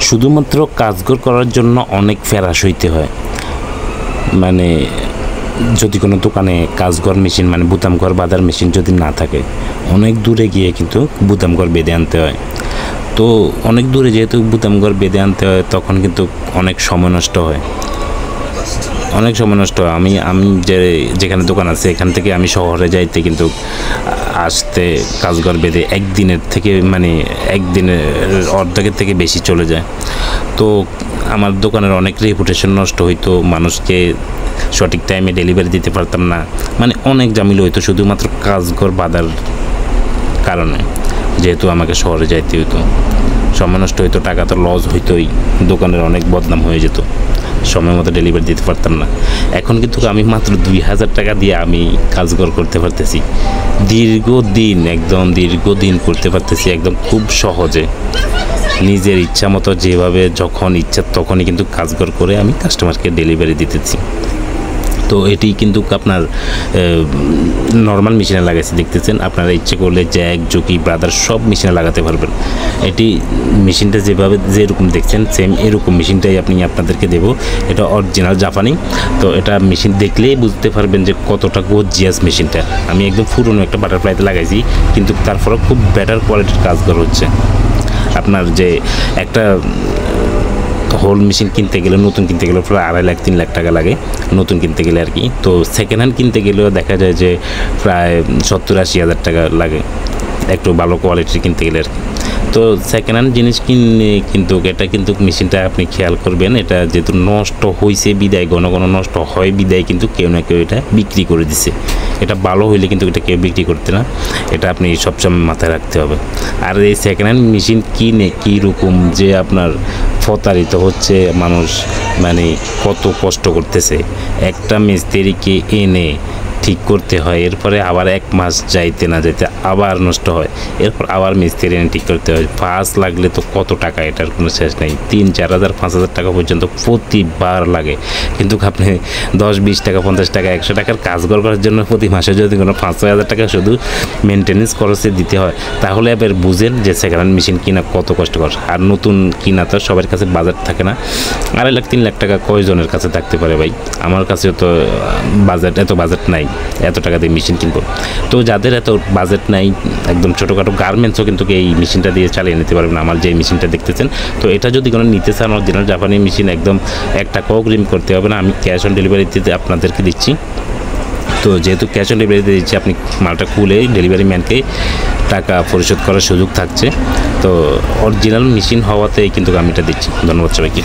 শুধুমাত্র কাজঘর করার জন্য অনেক ফেরাস হইতে হয়। মানে যদি কোনো দোকানে কাজঘর মেশিন মানে বুতামঘর বাঁধার মেশিন যদি না থাকে, অনেক দূরে গিয়ে কিন্তু বুতামঘর বেঁধে আনতে হয়। তো অনেক দূরে যেহেতু বুতামঘর বেঁধে আনতে হয়, তখন কিন্তু অনেক সময় নষ্ট হয়। আমি যেখানে দোকান আছে এখান থেকে আমি শহরে যাইতে কিন্তু আসতে কাজঘর বেঁধে একদিনের অর্ধেকের থেকে বেশি চলে যায়। তো আমার দোকানের অনেক রেপুটেশন নষ্ট হইতো, মানুষকে সঠিক টাইমে ডেলিভারি দিতে পারতাম না, মানে অনেক ঝামেলা হইতো শুধুমাত্র কাজঘর বাঁধার কারণে। যেহেতু আমাকে শহরে যাইতে হইতো, সময় নষ্ট হইতো, টাকা তো লস হইতোই, দোকানের অনেক বদনাম হয়ে যেত, সময় মতো ডেলিভারি দিতে পারতাম না। এখন কিন্তু আমি মাত্র 2000 টাকা দিয়ে আমি কাজঘর করতে পারতেছি, দীর্ঘদিন করতে পারতেছি একদম খুব সহজে, নিজের ইচ্ছা মতো যেভাবে যখন ইচ্ছা তখনই কিন্তু কাজঘর করে আমি কাস্টমারকে ডেলিভারি দিতেছি। তো এটি কিন্তু আপনার নর্মাল মেশিনে লাগাইছে দেখতেছেন, আপনারা ইচ্ছে করলে জ্যাক জকি ব্রাদার সব মেশিনে লাগাতে পারবেন। এটি মেশিনটা যেরকম দেখছেন সেম এরকম মেশিনটাই আপনাদেরকে দেবো। এটা অরিজিনাল জাপানি। তো এটা মেশিন দেখলেই বুঝতে পারবেন যে কতটা গর্জিয়াস মেশিনটা। আমি একদম পুরনো একটা বাটারফ্লাইতে লাগাইছি, কিন্তু তারপরে খুব বেটার কোয়ালিটির কাজঘর হচ্ছে। আপনার যে একটা হোল মেশিন কিনতে গেলে, নতুন কিনতে গেলে প্রায় 2.5 লাখ 3 লাখ টাকা লাগে নতুন কিনতে গেলে আর কি। তো সেকেন্ড হ্যান্ড কিনতে গেলেও দেখা যায় যে প্রায় 70-80 হাজার টাকা লাগে একটু ভালো কোয়ালিটির কিনতে গেলে আর কি। তো সেকেন্ড হ্যান্ড জিনিস কিনলে কিন্তু মেশিনটা আপনি খেয়াল করবেন, এটা যেহেতু নষ্ট হয়েছে বিদায়, ঘন ঘন নষ্ট হয় বিদায় কিন্তু কেউ না কেউ এটা বিক্রি করে দিছে। এটা ভালো হইলে কিন্তু এটা কেউ বিক্রি করতে না, এটা আপনি সবসময় মাথায় রাখতে হবে। আর এই সেকেন্ড হ্যান্ড মেশিন কিনে কীরকম যে আপনার প্রতারিত হচ্ছে মানুষ, মানে কত কষ্ট করতেছে। একটা মিস্ত্রিকে এনে ঠিক করতে হয়, এরপরে আবার 1 মাস যাইতে না যাইতে আবার নষ্ট হয়, এরপর আবার মিস্ত্রি এনে ঠিক করতে হয়। 5 লাগলে তো কত টাকা, এটার কোনো শেষ নেই। 3-4 হাজার 5 হাজার টাকা পর্যন্ত প্রতিবার লাগে। কিন্তু আপনি 10-20 টাকা 50 টাকা 100 টাকার কাজঘর করার জন্য প্রতি মাসে যদি কোনো 5-6 হাজার টাকা শুধু মেনটেন্যান্স খরচে দিতে হয়, তাহলে এবার বুঝেন যে সেকেন্ড হ্যান্ড মেশিন কিনা কত কষ্টকর। আর নতুন কিনা তো সবার কাছে বাজেট থাকে না। 2.5 লাখ 3 লাখ টাকা কয়জনের কাছে থাকতে পারে ভাই? আমার কাছেও তো এত বাজেট নাই এত টাকা দিয়ে মেশিন কিনবো। তো যাদের এত বাজেট নাই, একদম ছোটোখাটো গার্মেন্টসও কিন্তু এই মেশিনটা দিয়ে চালিয়ে নিতে পারবেন, আমার যে মেশিনটা দেখতেছেন। তো এটা যদি কোনো নিতে চান অরিজিনাল জাপানি মেশিন, একদম 1 টাকাও অগ্রিম করতে হবে না, আমি ক্যাশ অন ডেলিভারিতে আপনাদেরকে দিচ্ছি। তো যেহেতু ক্যাশ অন ডেলিভারিতে দিচ্ছি, আপনি মালটা খুলে ডেলিভারি ম্যানকে টাকা পরিশোধ করার সুযোগ থাকছে। তো অরিজিনাল মেশিন হওয়াতেই কিন্তু আমি এটা দিচ্ছি। ধন্যবাদ সবাইকে।